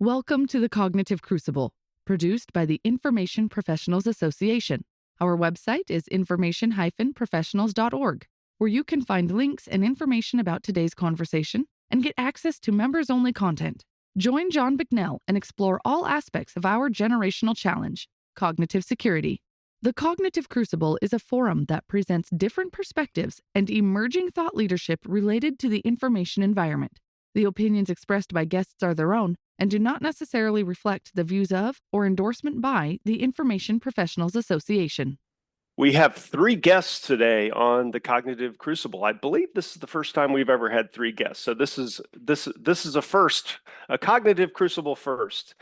Welcome to the Cognitive Crucible, produced by the Information Professionals Association. Our website is information-professionals.org, where you can find links and information about today's conversation and get access to members-only content. Join John Bicknell and explore all aspects of our generational challenge, cognitive security. The Cognitive Crucible is a forum that presents different perspectives and emerging thought leadership related to the information environment. The opinions expressed by guests are their own and do not necessarily reflect the views of or endorsement by the Information Professionals Association. We have three guests today on the Cognitive Crucible. I believe this is the first time we've ever had three guests. So this is a first, a Cognitive Crucible first.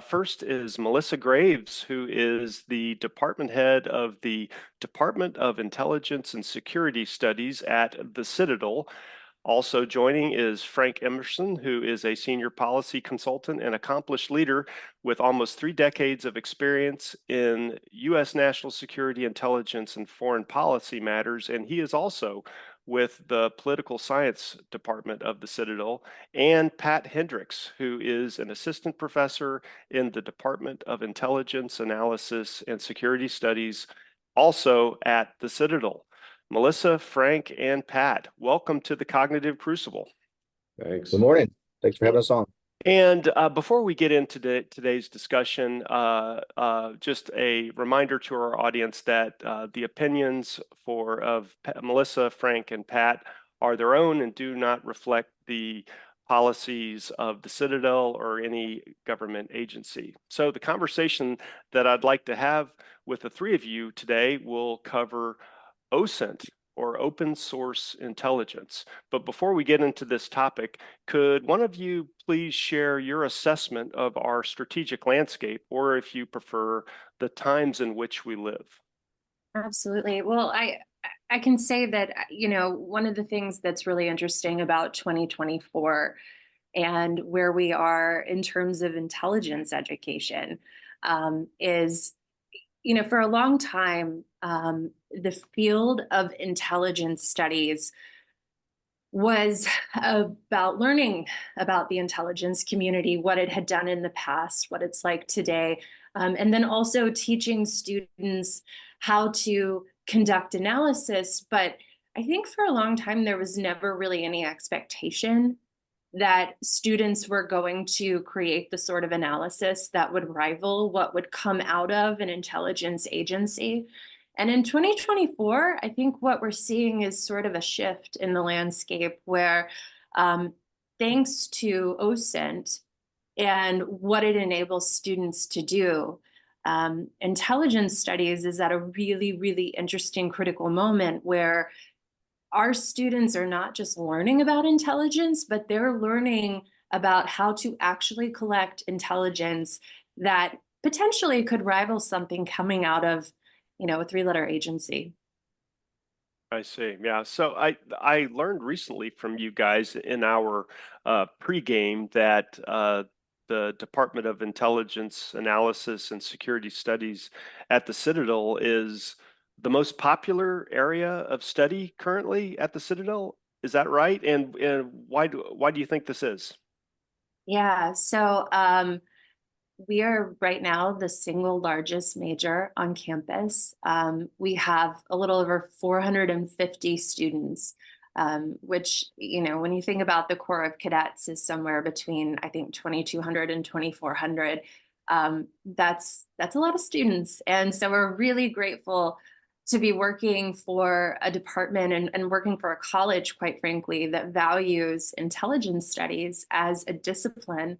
First is Melissa Graves, who is the department head of the Department of Intelligence and Security Studies at the Citadel. Also joining is Frank Emerson, who is a senior policy consultant and accomplished leader with almost 3 decades of experience in U.S. national security, intelligence, and foreign policy matters. And he is also with the political science department of the Citadel. And Pat Hendrix, who is an assistant professor in the Department of Intelligence, Analysis, and Security Studies, also at the Citadel. Melissa, Frank, and Pat, welcome to the Cognitive Crucible. Thanks. Good morning. Thanks for having us on. And before we get into today's discussion, just a reminder to our audience that the opinions of Melissa, Frank, and Pat are their own and do not reflect the policies of the Citadel or any government agency. So the conversation that I'd like to have with the three of you today will cover OSINT, or open source intelligence. But before we get into this topic, could one of you please share your assessment of our strategic landscape, or if you prefer, the times in which we live? Absolutely. Well, I can say that, one of the things that's really interesting about 2024 and where we are in terms of intelligence education is, for a long time, the field of intelligence studies was about learning about the intelligence community, what it had done in the past, what it's like today, and then also teaching students how to conduct analysis. But I think for a long time, there was never really any expectation that students were going to create the sort of analysis that would rival what would come out of an intelligence agency. And in 2024, I think what we're seeing is sort of a shift in the landscape where, thanks to OSINT and what it enables students to do, intelligence studies is at a really, really interesting critical moment where our students are not just learning about intelligence, but they're learning about how to actually collect intelligence that potentially could rival something coming out of, a 3-letter agency. I see. Yeah. So I learned recently from you guys in our pregame that the Department of Intelligence, Analysis, and Security Studies at the Citadel is the most popular area of study currently at the Citadel. Is that right? And why do you think this is? Yeah, so we are right now the single largest major on campus. We have a little over 450 students, which, when you think about the Corps of Cadets is somewhere between, I think, 2,200 and 2,400. That's a lot of students. And so we're really grateful to be working for a department and working for a college, quite frankly, that values intelligence studies as a discipline.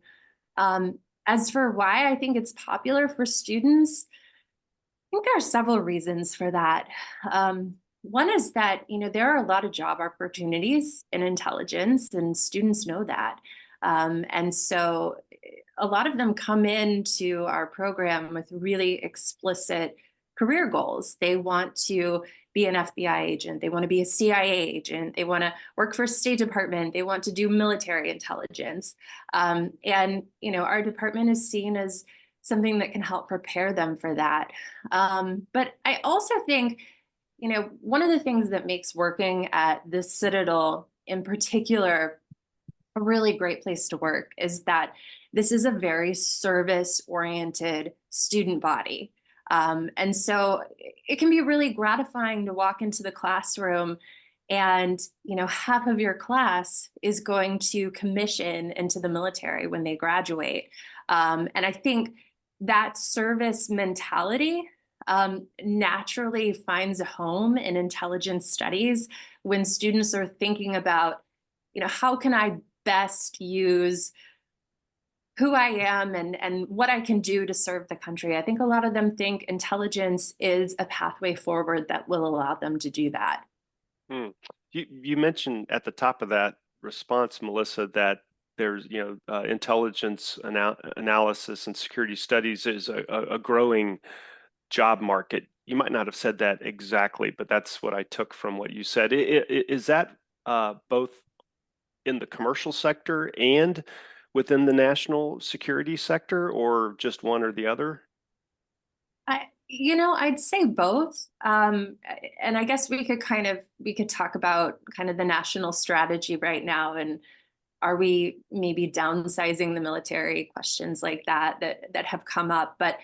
As for why I think it's popular for students, I think there are several reasons for that. One is that, there are a lot of job opportunities in intelligence, and students know that. And so a lot of them come into our program with really explicit career goals. They want to be an FBI agent. They want to be a CIA agent. They want to work for a State Department. They want to do military intelligence. And, our department is seen as something that can help prepare them for that. But I also think, one of the things that makes working at the Citadel in particular a really great place to work is that this is a very service-oriented student body. And so it can be really gratifying to walk into the classroom and, half of your class is going to commission into the military when they graduate. And I think that service mentality naturally finds a home in intelligence studies when students are thinking about, how can I best use who I am and what I can do to serve the country. I think a lot of them think intelligence is a pathway forward that will allow them to do that. You mentioned at the top of that response, Melissa, that there's intelligence analysis and security studies is a growing job market. You might not have said that exactly, but that's what I took from what you said. Is that both in the commercial sector and within the national security sector, or just one or the other? I'd say both. And I guess we could talk about kind of the national strategy right now, and are we maybe downsizing the military, questions like that have come up. But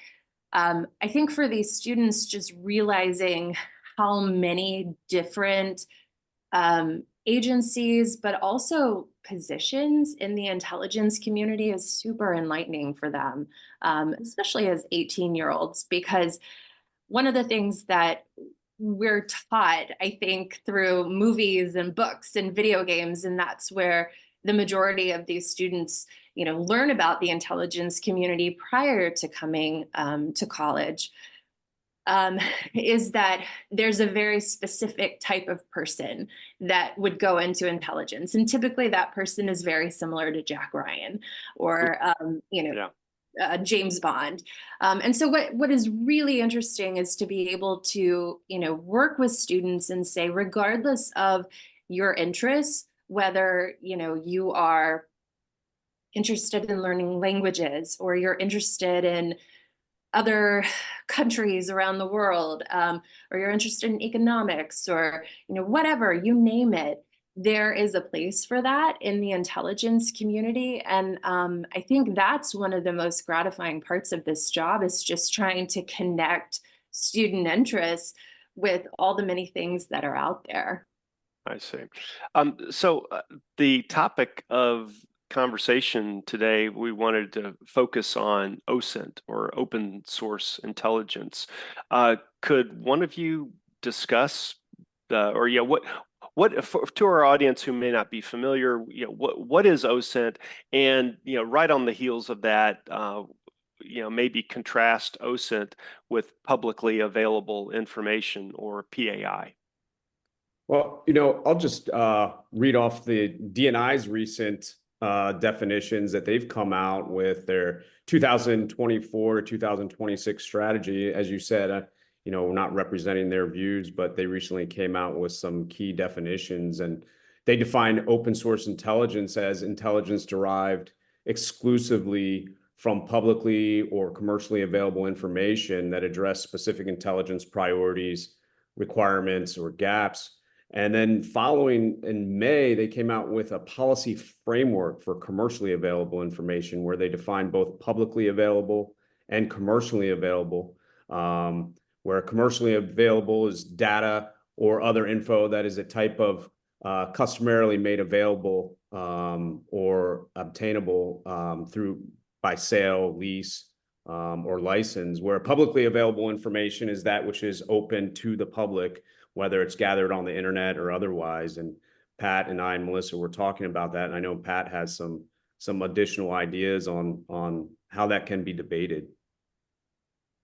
I think for these students, just realizing how many different agencies, but also positions in the intelligence community is super enlightening for them, especially as 18-year-olds, because one of the things that we're taught, I think, through movies and books and video games, and that's where the majority of these students, learn about the intelligence community prior to coming to college, is that there's a very specific type of person that would go into intelligence. And typically that person is very similar to Jack Ryan or, James Bond. And so what is really interesting is to be able to, work with students and say, regardless of your interests, whether, you are interested in learning languages or you're interested in other countries around the world, or you're interested in economics or, whatever, you name it, there is a place for that in the intelligence community. And I think that's one of the most gratifying parts of this job, is just trying to connect student interests with all the many things that are out there. I see. So the topic of conversation today, we wanted to focus on OSINT, or open source intelligence. Could one of you discuss what to our audience who may not be familiar, what is OSINT, and right on the heels of that, maybe contrast OSINT with publicly available information, or PAI. Well, I'll just read off the DNI's recent definitions that they've come out with their 2024 to 2026 strategy. As you said, we're not representing their views, but they recently came out with some key definitions, and they define open source intelligence as intelligence derived exclusively from publicly or commercially available information that address specific intelligence priorities, requirements, or gaps. And then following in May, they came out with a policy framework for commercially available information, where they define both publicly available and commercially available, where commercially available is data or other info that is a type of customarily made available or obtainable by sale, lease, or license, where publicly available information is that which is open to the public, whether it's gathered on the internet or otherwise. And Pat and I and Melissa were talking about that, and I know Pat has some additional ideas on how that can be debated.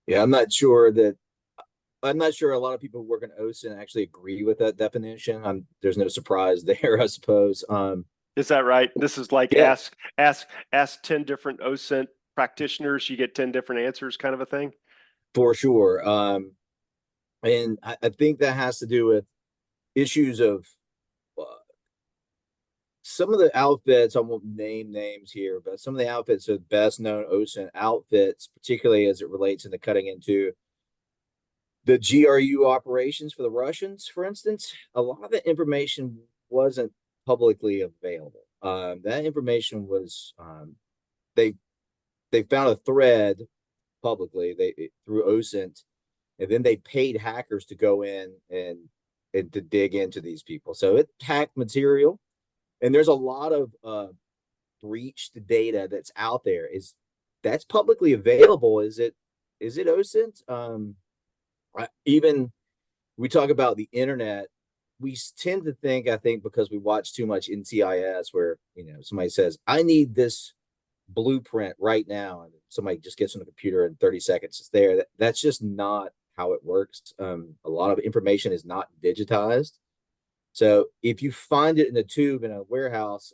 Yeah, I'm not sure a lot of people who work in OSINT actually agree with that definition. There's no surprise there, I suppose. Is that right? This is like, yeah. ask 10 different OSINT practitioners, you get 10 different answers, kind of a thing? For sure. And I think that has to do with issues of some of the outfits. I won't name names here, but some of the outfits are best known OSINT outfits, particularly as it relates into cutting into the GRU operations for the Russians, for instance. A lot of the information wasn't publicly available. That information was, they they found a thread publicly through OSINT, and then they paid hackers to go in and to dig into these people. So it hacked material, and there's a lot of breached data that's out there. That's publicly available? Is it OSINT? Even we talk about the internet, we tend to think, I think, because we watch too much NCIS, where somebody says, "I need this blueprint right now," and somebody just gets on the computer in 30 seconds, it's there. That's just not how it works. A lot of information is not digitized. So if you find it in a tube in a warehouse,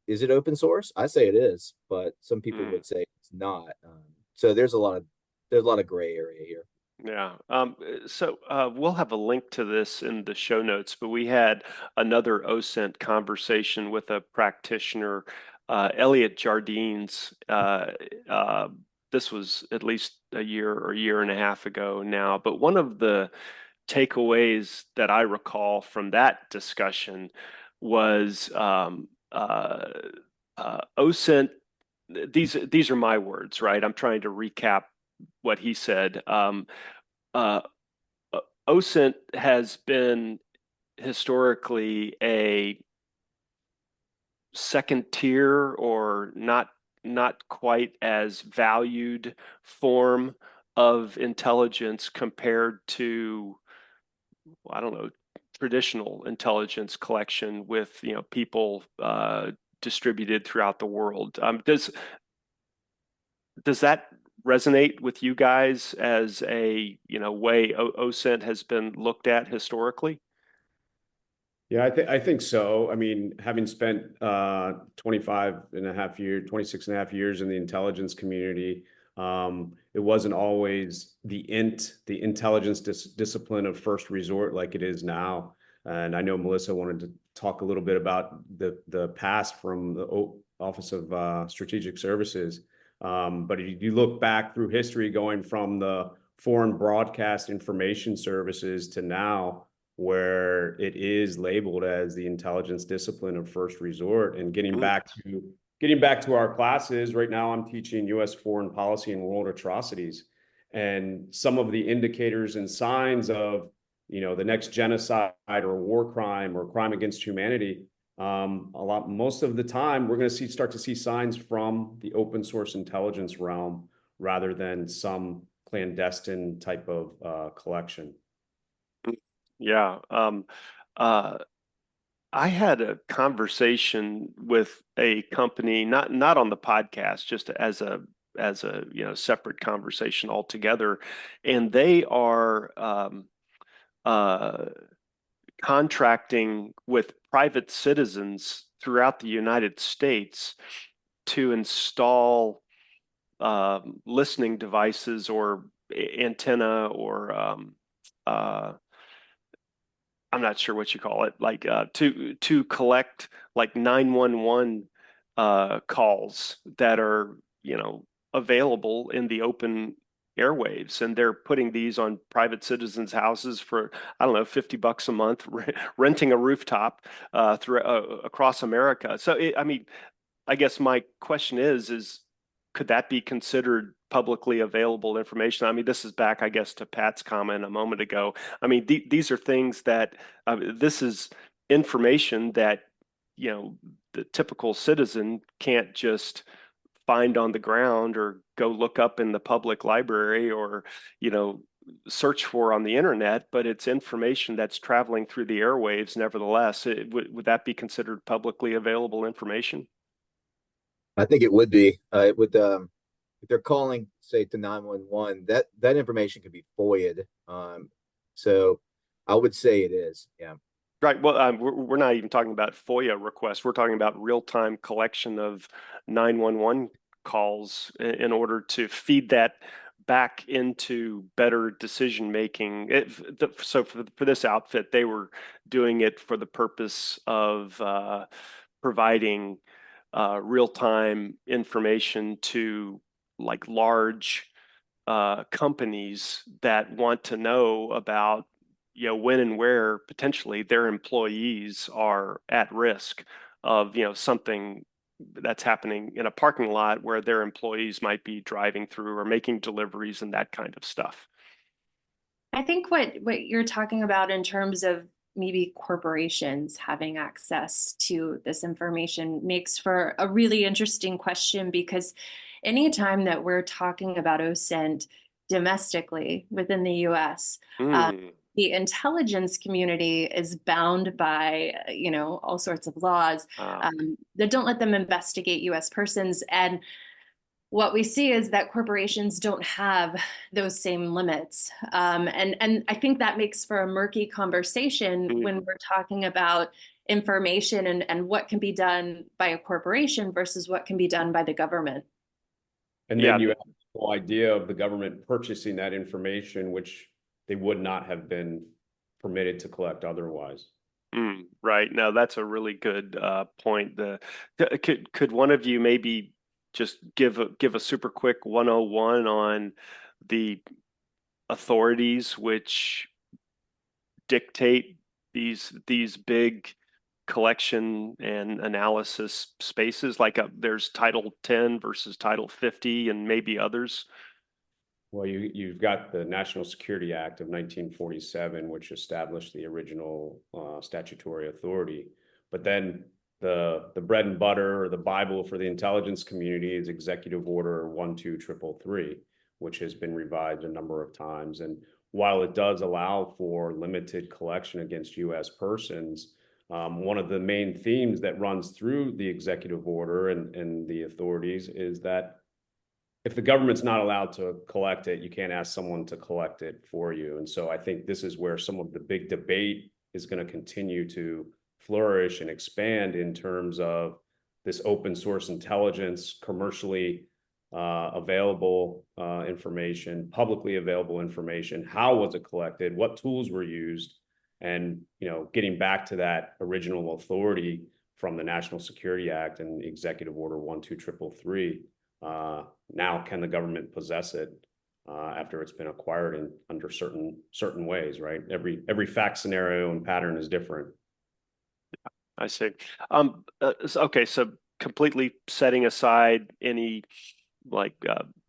is it open source? I say it is, but some people would say it's not. So there's a lot of gray area here. Yeah. So we'll have a link to this in the show notes, but we had another OSINT conversation with a practitioner, Elliot Jardines. This was at least a year and a half ago now, but one of the takeaways that I recall from that discussion was OSINT. These are my words, right? I'm trying to recap what he said. OSINT has been historically a second tier or not quite as valued form of intelligence compared to, I don't know, traditional intelligence collection with people distributed throughout the world. Does that resonate with you guys as a way OSINT has been looked at historically? Yeah, I think so. I mean, having spent 26 and a half years in the intelligence community, it wasn't always the intelligence discipline of first resort like it is now. And I know Melissa wanted to talk a little bit about the past from the Office of Strategic Services. But if you look back through history, going from the foreign broadcast information services to now, where it is labeled as the intelligence discipline of first resort, and getting back to our classes right now, I'm teaching U.S. foreign policy and world atrocities, and some of the indicators and signs of the next genocide or war crime or crime against humanity. Most of the time, we're going to start to see signs from the open source intelligence realm rather than some clandestine type of collection. Yeah. I had a conversation with a company, not on the podcast, just as a separate conversation altogether, and they are contracting with private citizens throughout the United States to install listening devices or antenna or I'm not sure what you call it, like to collect like 911 calls that are available in the open airwaves, and they're putting these on private citizens' houses for, I don't know, $50 a month, renting a rooftop through across America. So I mean, I guess my question is could that be considered publicly available information? I mean, this is back, I guess, to Pat's comment a moment ago. I mean, these are things that this is information that the typical citizen can't just find on the ground or go look up in the public library or search for on the internet, but it's information that's traveling through the airwaves nevertheless. Would that be considered publicly available information? I think it would be. It would. If they're calling, say, to 911, that information could be FOIA'd. So I would say it is. Yeah. Right. Well, we're not even talking about FOIA requests. We're talking about real-time collection of 911 calls in order to feed that back into better decision making. So for this outfit, they were doing it for the purpose of providing real-time information to like large companies that want to know about when and where potentially their employees are at risk of something that's happening in a parking lot where their employees might be driving through or making deliveries and that kind of stuff. I think what you're talking about in terms of maybe corporations having access to this information makes for a really interesting question, because anytime that we're talking about OSINT domestically within the US, the intelligence community is bound by, all sorts of laws that don't let them investigate US persons. And what we see is that corporations don't have those same limits. And I think that makes for a murky conversation when we're talking about information and what can be done by a corporation versus what can be done by the government. And then you have the whole idea of the government purchasing that information, which they would not have been permitted to collect otherwise. Right. Now, that's a really good point. Could one of you maybe just give a super quick 101 on the authorities which dictate these big collection and analysis spaces? Like there's Title 10 versus Title 50 and maybe others. Well, you've got the National Security Act of 1947, which established the original statutory authority. But then the bread and butter, or the Bible for the intelligence community, is Executive Order 12333, which has been revised a number of times. And while it does allow for limited collection against U.S. persons, one of the main themes that runs through the executive order and the authorities is that if the government's not allowed to collect it, you can't ask someone to collect it for you. And so I think this is where some of the big debate is going to continue to flourish and expand in terms of this open source intelligence, commercially available information, publicly available information. How was it collected? What tools were used? And, getting back to that original authority from the National Security Act and Executive Order 12333, now can the government possess it after it's been acquired under certain ways, right? Every fact scenario and pattern is different. I see. Okay, so completely setting aside any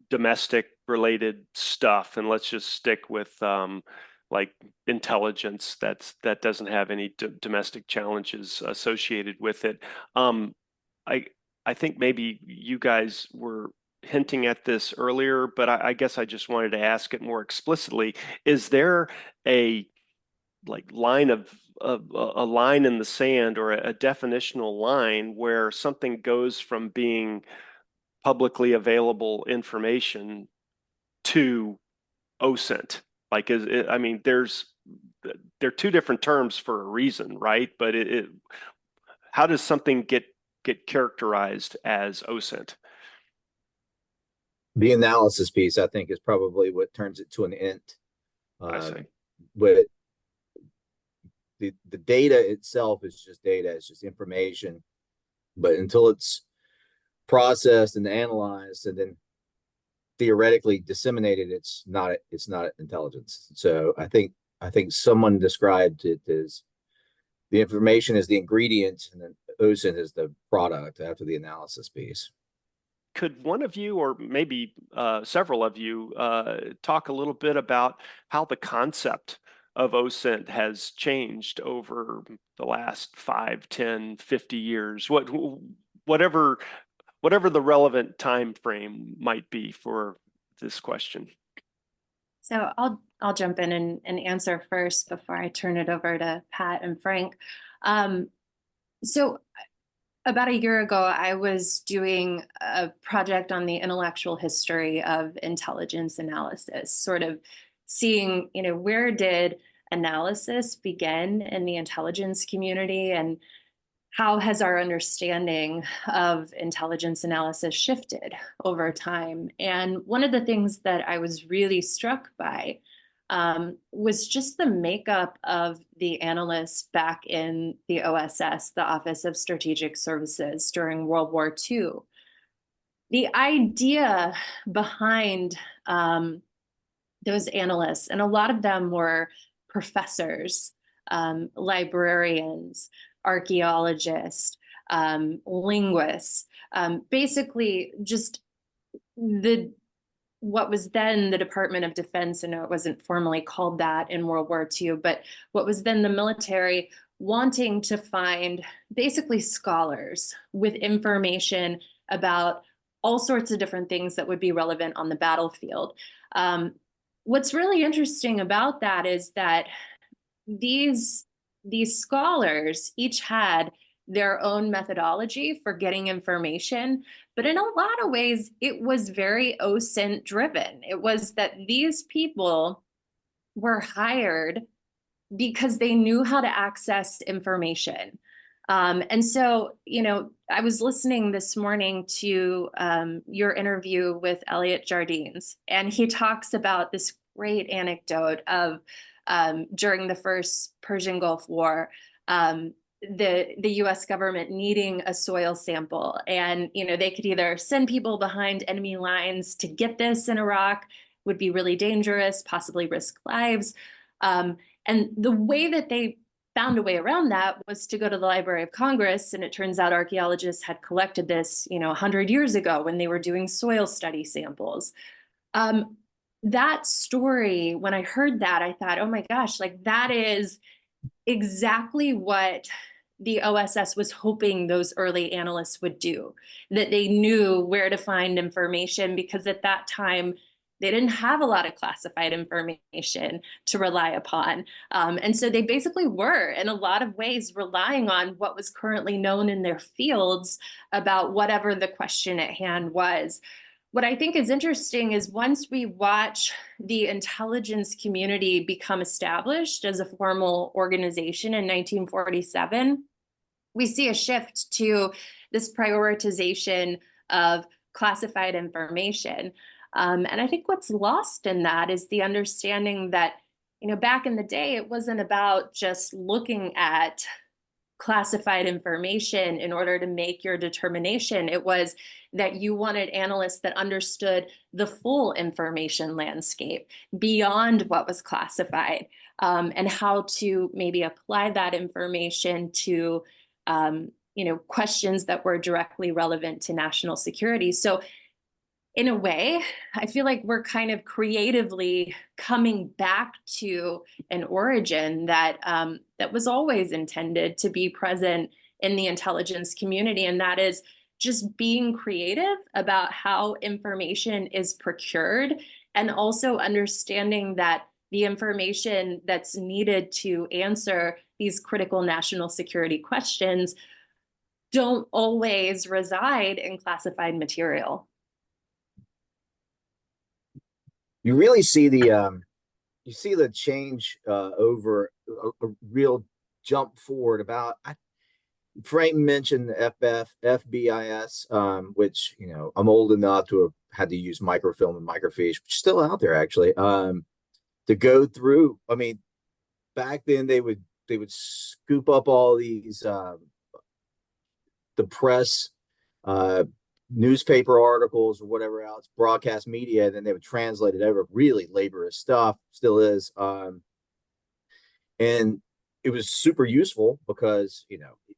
domestic related stuff, and let's just stick with like intelligence that doesn't have any domestic challenges associated with it. I think maybe you guys were hinting at this earlier, but I guess I just wanted to ask it more explicitly. Is there a line a line in the sand, or a definitional line where something goes from being publicly available information to OSINT? They're two different terms for a reason, right? But how does something get characterized as OSINT? The analysis piece, I think, is probably what turns it to an int. I see. But the data itself is just data, it's just information. But until it's processed and analyzed and then theoretically disseminated, it's not intelligence. So I think someone described it as the information is the ingredient, and then OSINT is the product after the analysis piece. Could one of you, or maybe several of you, talk a little bit about how the concept of OSINT has changed over the last 5, 10, 50 years? Whatever the relevant time frame might be for this question. So I'll jump in and answer first before I turn it over to Pat and Frank. So about a year ago, I was doing a project on the intellectual history of intelligence analysis, sort of seeing, where did analysis begin in the intelligence community, and how has our understanding of intelligence analysis shifted over time? And one of the things that I was really struck by was just the makeup of the analysts back in the OSS, the Office of Strategic Services, during World War II. The idea behind those analysts, and a lot of them were professors, librarians, archaeologists, linguists, basically just what was then the Department of Defense. I know it wasn't formally called that in World War II, but what was then the military wanting to find basically scholars with information about all sorts of different things that would be relevant on the battlefield. What's really interesting about that is that these scholars each had their own methodology for getting information, but in a lot of ways, it was very OSINT driven. It was that these people were hired because they knew how to access information. And so, I was listening this morning to your interview with Elliot Jardines, and he talks about this great anecdote of during the first Persian Gulf War, the U.S. government needing a soil sample, and they could either send people behind enemy lines to get this in Iraq, would be really dangerous, possibly risk lives. And the way that they found a way around that was to go to the Library of Congress, and it turns out archaeologists had collected this, 100 years ago when they were doing soil study samples. That story, when I heard that, I thought, oh my gosh, like that is exactly what the OSS was hoping those early analysts would do, that they knew where to find information, because at that time, they didn't have a lot of classified information to rely upon. And so they basically were, in a lot of ways, relying on what was currently known in their fields about whatever the question at hand was. What I think is interesting is once we watch the intelligence community become established as a formal organization in 1947, we see a shift to this prioritization of classified information. And I think what's lost in that is the understanding that, back in the day, it wasn't about just looking at classified information in order to make your determination. It was that you wanted analysts that understood the full information landscape beyond what was classified, and how to maybe apply that information to, questions that were directly relevant to national security. So in a way, I feel like we're kind of creatively coming back to an origin that that was always intended to be present in the intelligence community, and that is just being creative about how information is procured, and also understanding that the information that's needed to answer these critical national security questions don't always reside in classified material. You really see the change over a real jump forward. Frank mentioned the FBIS, which I'm old enough to have had to use microfilm and microfiche, which is still out there actually, to go through. I mean, back then they would scoop up all these the press, newspaper articles or whatever else, broadcast media, and then they would translate it over. Really laborious stuff, still is. And it was super useful because,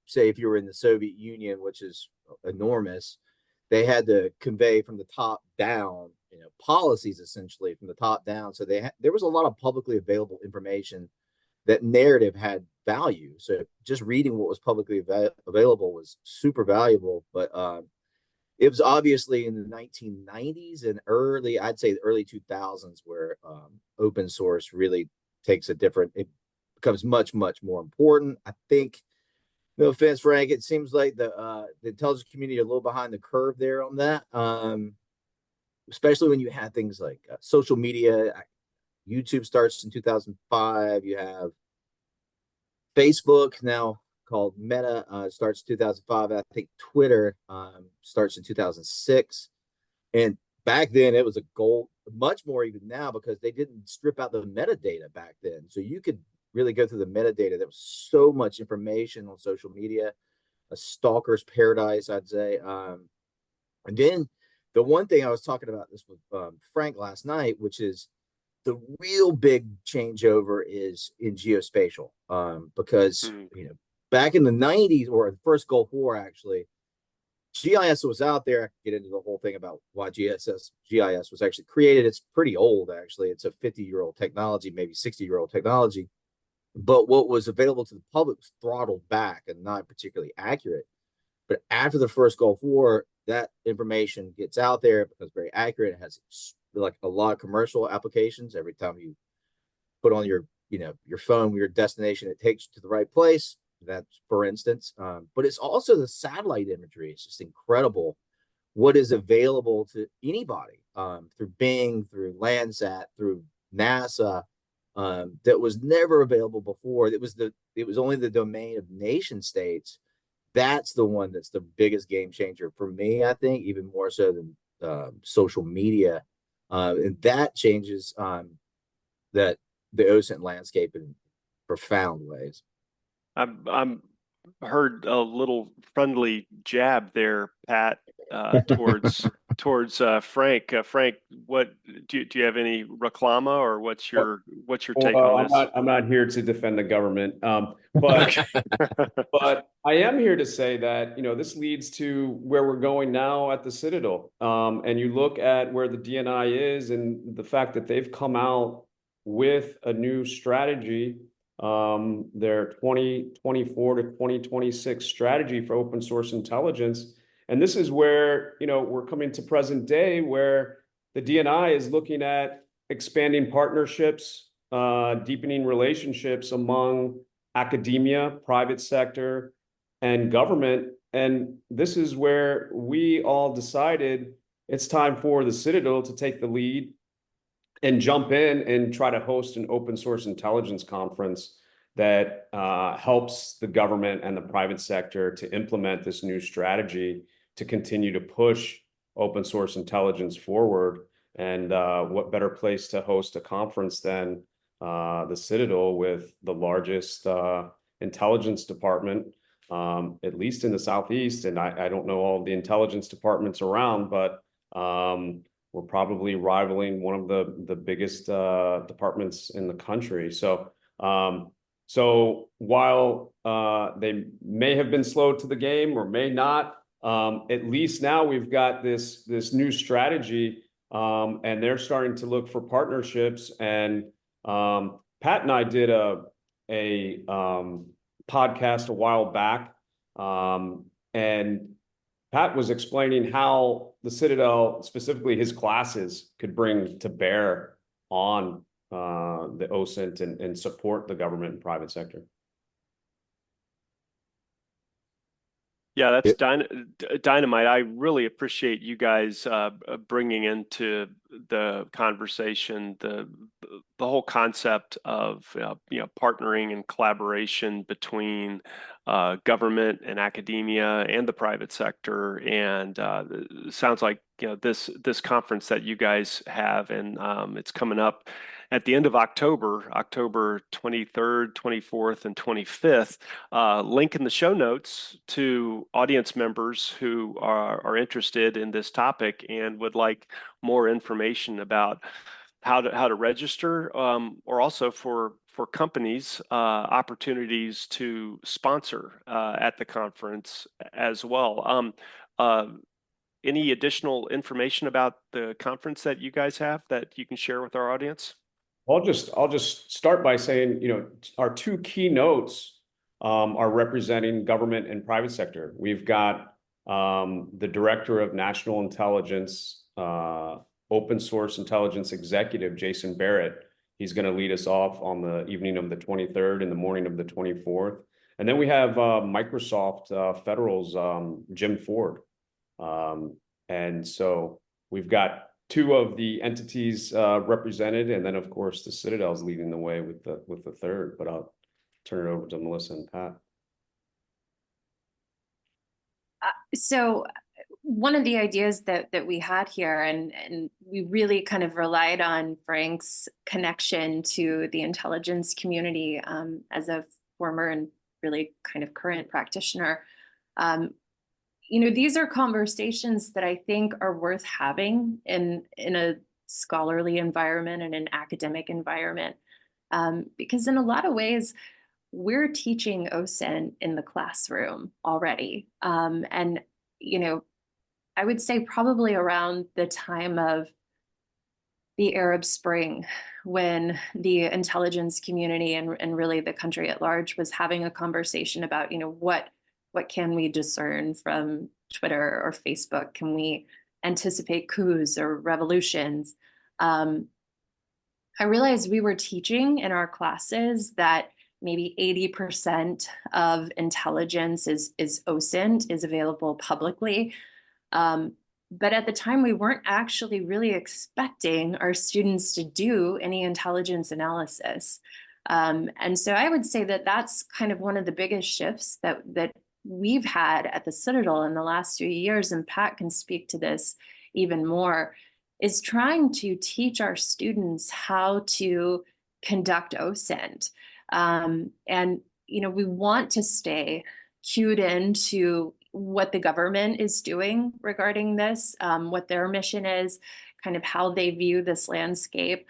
say if you were in the Soviet Union, which is enormous, they had to convey from the top down, policies essentially from the top down. So there was a lot of publicly available information. That narrative had value. So just reading what was publicly available was super valuable. But it was obviously in the 1990s and I'd say the early 2000s where open source really takes it becomes much, much more important. I think, no offense, Frank, it seems like the intelligence community are a little behind the curve there on that, especially when you have things like social media. YouTube starts in 2005. You have Facebook, now called Meta, starts in 2005. I think Twitter starts in 2006. And back then it was a goal, much more even now, because they didn't strip out the metadata back then. So you could really go through the metadata. There was so much information on social media, a stalker's paradise, I'd say. And then the one thing I was talking about this with Frank last night, which is the real big changeover is in geospatial, because back in the 90s or the first Gulf War, actually, GIS was out there. I can get into the whole thing about why GIS was actually created. It's pretty old, actually. It's a 50-year-old technology, maybe 60-year-old technology. But what was available to the public was throttled back and not particularly accurate. But after the first Gulf War, that information gets out there, it becomes very accurate. It has like a lot of commercial applications. Every time you put on your phone your destination, it takes you to the right place. That's for instance. But it's also the satellite imagery. It's just incredible what is available to anybody through Bing, through Landsat, through NASA, that was never available before. It was only the domain of nation states. That's the one that's the biggest game changer for me, I think, even more so than social media. And that changes that the OSINT landscape in profound ways. I'm heard a little friendly jab there, Pat, towards Frank. Frank, what do you have any reclama, or what's your take on this? I'm not here to defend the government, but but I am here to say that this leads to where we're going now at the Citadel. And you look at where the DNI is, and the fact that they've come out with a new strategy, their 2024 to 2026 strategy for open source intelligence. And this is where, we're coming to present day, where the DNI is looking at expanding partnerships, deepening relationships among academia, private sector, and government. And this is where we all decided it's time for the Citadel to take the lead and jump in and try to host an open source intelligence conference that helps the government and the private sector to implement this new strategy to continue to push open source intelligence forward. And what better place to host a conference than the Citadel, with the largest intelligence department, at least in the Southeast. And I don't know all the intelligence departments around, but we're probably rivaling one of the biggest departments in the country. So while they may have been slow to the game or may not, at least now we've got this new strategy, and they're starting to look for partnerships. And Pat and I did a podcast a while back, and Pat was explaining how the Citadel, specifically his classes, could bring to bear on the OSINT and support the government and private sector. Yeah, that's dynamite. I really appreciate you guys bringing into the conversation the whole concept of partnering and collaboration between government and academia and the private sector. And it sounds like this conference that you guys have, and it's coming up at the end of October 23rd, 24th, and 25th. Link in the show notes to audience members who are interested in this topic and would like more information about how to register, or also for companies opportunities to sponsor at the conference as well. Any additional information about the conference that you guys have that you can share with our audience? I'll just start by saying, our two keynotes are representing government and private sector. We've got the Director of National Intelligence, Open Source Intelligence Executive, Jason Barrett. He's going to lead us off on the evening of the 23rd and the morning of the 24th. And then we have Microsoft Federal's Jim Ford. And so we've got two of the entities represented, and then of course the Citadel's leading the way with the third. But I'll turn it over to Melissa and Pat. So one of the ideas that we had here, and we really kind of relied on Frank's connection to the intelligence community as a former and really kind of current practitioner. These are conversations that I think are worth having in a scholarly environment and an academic environment, because in a lot of ways, we're teaching OSINT in the classroom already. And I would say probably around the time of the Arab Spring, when the intelligence community and really the country at large was having a conversation about, what can we discern from Twitter or Facebook? Can we anticipate coups or revolutions? I realized we were teaching in our classes that maybe 80% of intelligence is OSINT, is available publicly. But at the time, we weren't actually really expecting our students to do any intelligence analysis. And so I would say that that's kind of one of the biggest shifts that we've had at the Citadel in the last few years, and Pat can speak to this even more, is trying to teach our students how to conduct OSINT. And, we want to stay cued into what the government is doing regarding this, what their mission is, kind of how they view this landscape,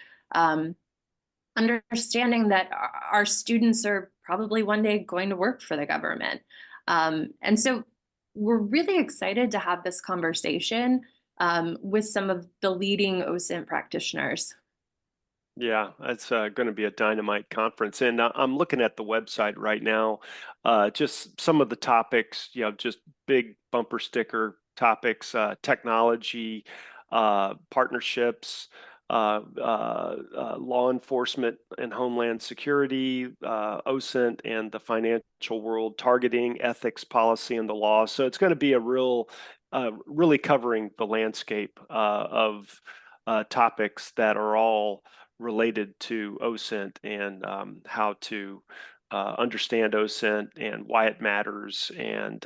understanding that our students are probably one day going to work for the government. And so we're really excited to have this conversation with some of the leading OSINT practitioners. Yeah, it's going to be a dynamite conference. And I'm looking at the website right now, just some of the topics, just big bumper sticker topics, technology, partnerships, law enforcement and homeland security, OSINT and the financial world, targeting, ethics, policy, and the law. So it's going to be a really covering the landscape of topics that are all related to OSINT and how to understand OSINT and why it matters. And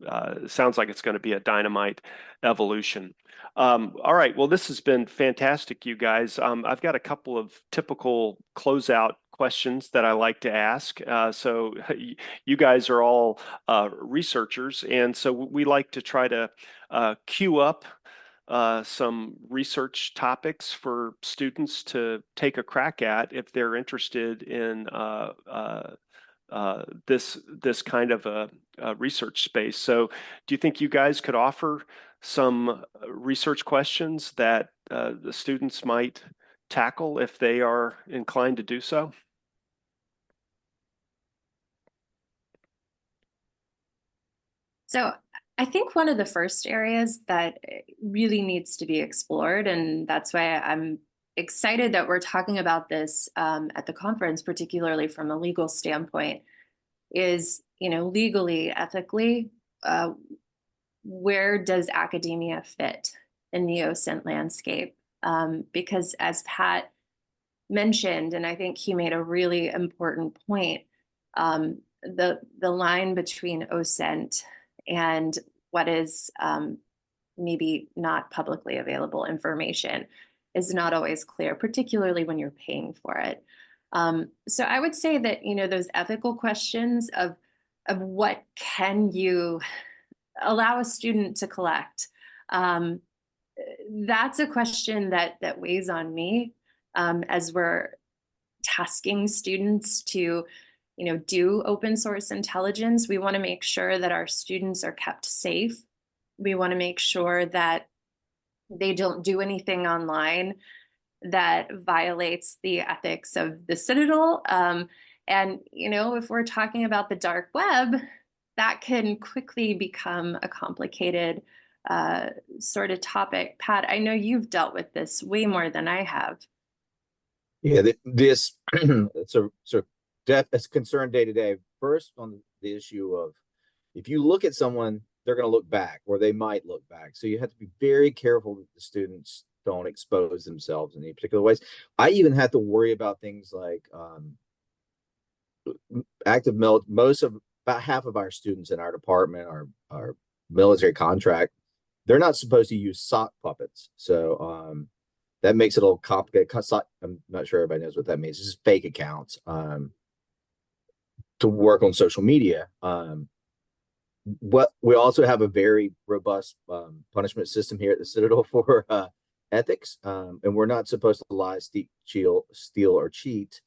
it sounds like it's going to be a dynamite evolution. All right. Well, this has been fantastic, you guys. I've got a couple of typical closeout questions that I like to ask. So you guys are all researchers, and so we like to try to queue up some research topics for students to take a crack at if they're interested in this kind of a research space. So do you think you guys could offer some research questions that the students might tackle if they are inclined to do so? So I think one of the first areas that really needs to be explored, and that's why I'm excited that we're talking about this at the conference, particularly from a legal standpoint, is, legally, ethically, where does academia fit in the OSINT landscape? Because as Pat mentioned, and I think he made a really important point, the line between OSINT and what is maybe not publicly available information is not always clear, particularly when you're paying for it. So I would say that, those ethical questions of what can you allow a student to collect, that's a question that weighs on me as we're tasking students to do open source intelligence. We want to make sure that our students are kept safe. We want to make sure that they don't do anything online that violates the ethics of the Citadel. And, if we're talking about the dark web, that can quickly become a complicated sort of topic. Pat, I know you've dealt with this way more than I have. Yeah, this it's a concern day to day. First, on the issue of if you look at someone, they're going to look back, or they might look back. So you have to be very careful that the students don't expose themselves in any particular ways. I even have to worry about things like active military. About half of our students in our department are military contract. They're not supposed to use sock puppets. So that makes it a little complicated. I'm not sure everybody knows what that means. It's just fake accounts to work on social media. What we also have a very robust punishment system here at the Citadel for ethics, and we're not supposed to lie, steal, or cheat.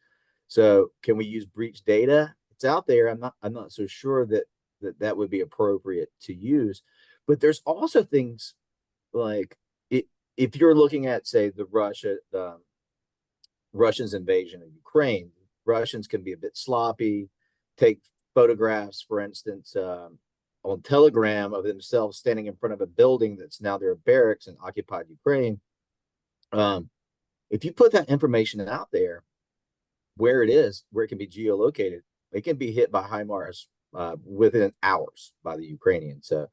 So, can we use breach data? It's out there. I'm not so sure that would be appropriate to use. But there's also things like if you're looking at, say, the Russians' invasion of Ukraine, Russians can be a bit sloppy, take photographs, for instance, on Telegram of themselves standing in front of a building that's now their barracks in occupied Ukraine. If you put that information out there, where it is, where it can be geolocated, it can be hit by HIMARS within hours by the Ukrainians. So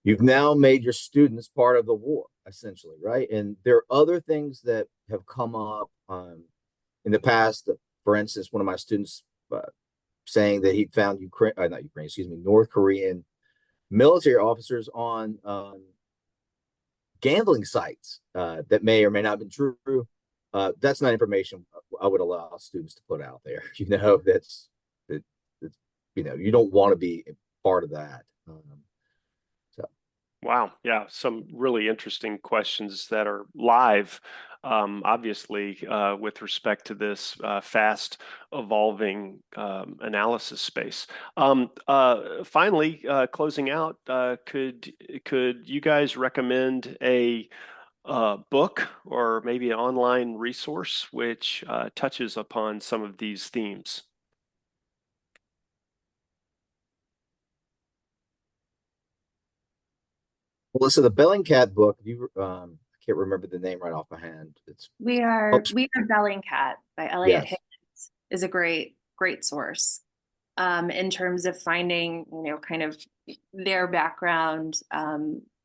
you've now made your students part of the war, essentially, right? And there are other things that have come up in the past. For instance, one of my students saying that he found North Korean military officers on gambling sites that may or may not have been true. That's not information I would allow students to put out there. That's you don't want to be part of that. Wow. Yeah. Some really interesting questions that are live, obviously, with respect to this fast evolving analysis space. Finally, closing out, could you guys recommend a book or maybe an online resource which touches upon some of these themes? Well, so the Bellingcat book, I can't remember the name right off my hand. We Are Bellingcat by Elliot Yes. Higgins is a great source in terms of finding, kind of their background,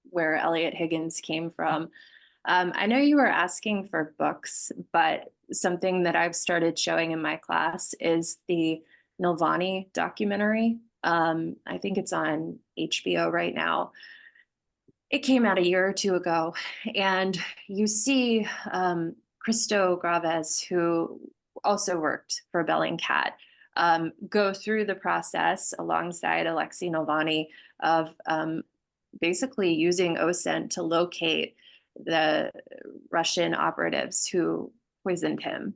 where Elliot Higgins came from. I know you were asking for books, but something that I've started showing in my class is the Nilvani documentary. I think it's on HBO right now. It came out a year or two ago, and you see Christo Graves, who also worked for Bellingcat, go through the process alongside Alexei Navalny of basically using OSINT to locate the Russian operatives who poisoned him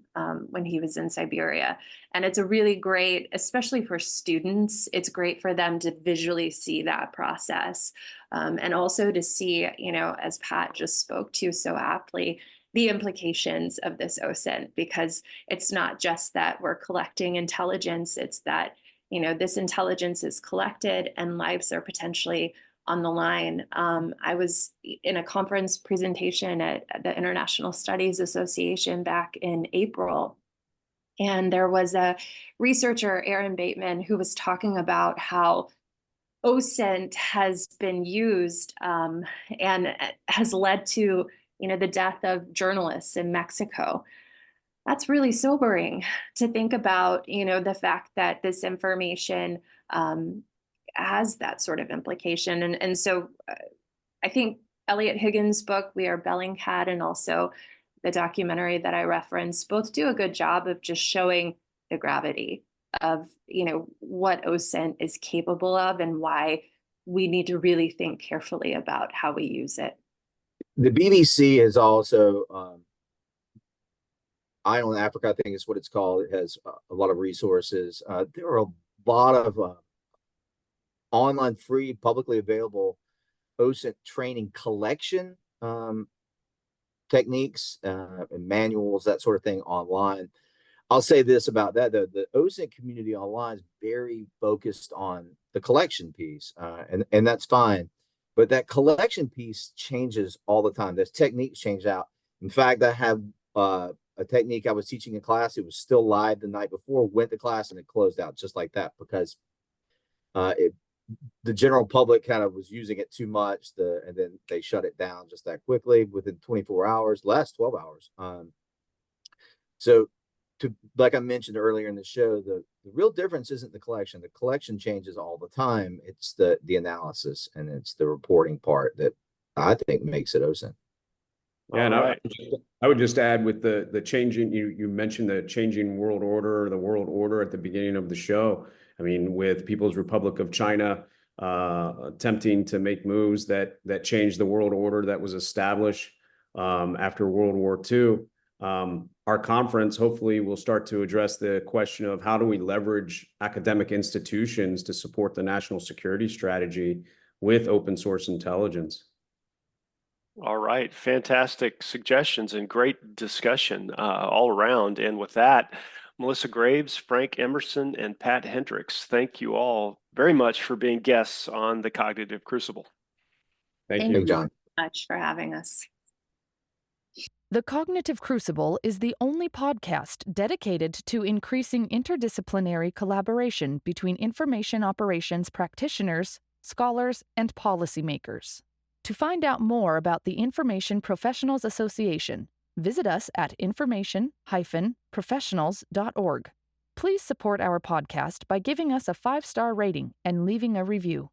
when he was in Siberia. And it's a really great, especially for students, it's great for them to visually see that process. And also to see, as Pat just spoke to so aptly, the implications of this OSINT, because it's not just that we're collecting intelligence, it's that, this intelligence is collected and lives are potentially on the line. I was in a conference presentation at the International Studies Association back in April, and there was a researcher, Aaron Bateman, who was talking about how OSINT has been used and has led to, the death of journalists in Mexico. That's really sobering to think about, the fact that this information has that sort of implication. And so I think Elliot Higgins' book, We Are Bellingcat, and also the documentary that I referenced, both do a good job of just showing the gravity of, what OSINT is capable of and why we need to really think carefully about how we use it. The BBC is also Eye on Africa, I think is what it's called. It has a lot of resources. There are a lot of online, free, publicly available OSINT training collection techniques and manuals, that sort of thing online. I'll say this about that, though. The OSINT community online is very focused on the collection piece, and that's fine. But that collection piece changes all the time. Those techniques change out. In fact, I have a technique I was teaching in class. It was still live the night before, went to class, and it closed out just like that because the general public kind of was using it too much, and then they shut it down just that quickly within 24 hours, less 12 hours. So like I mentioned earlier in the show, the real difference isn't the collection. The collection changes all the time. It's the analysis and it's the reporting part that I think makes it OSINT. Yeah, and I would just add with the changing, you mentioned the changing world order, the world order at the beginning of the show. I mean, with People's Republic of China attempting to make moves that changed the world order that was established after World War II. Our conference hopefully will start to address the question of how do we leverage academic institutions to support the national security strategy with open source intelligence. All right, fantastic suggestions and great discussion all around. And with that, Melissa Graves, Frank Emerson, and Pat Hendrix, thank you all very much for being guests on the Cognitive Crucible. Thank Thank you. Thank you, John. so much for having us. The Cognitive Crucible is the only podcast dedicated to increasing interdisciplinary collaboration between information operations practitioners, scholars, and policymakers. To find out more about the Information Professionals Association, visit us at information-professionals.org. Please support our podcast by giving us a 5-star rating and leaving a review.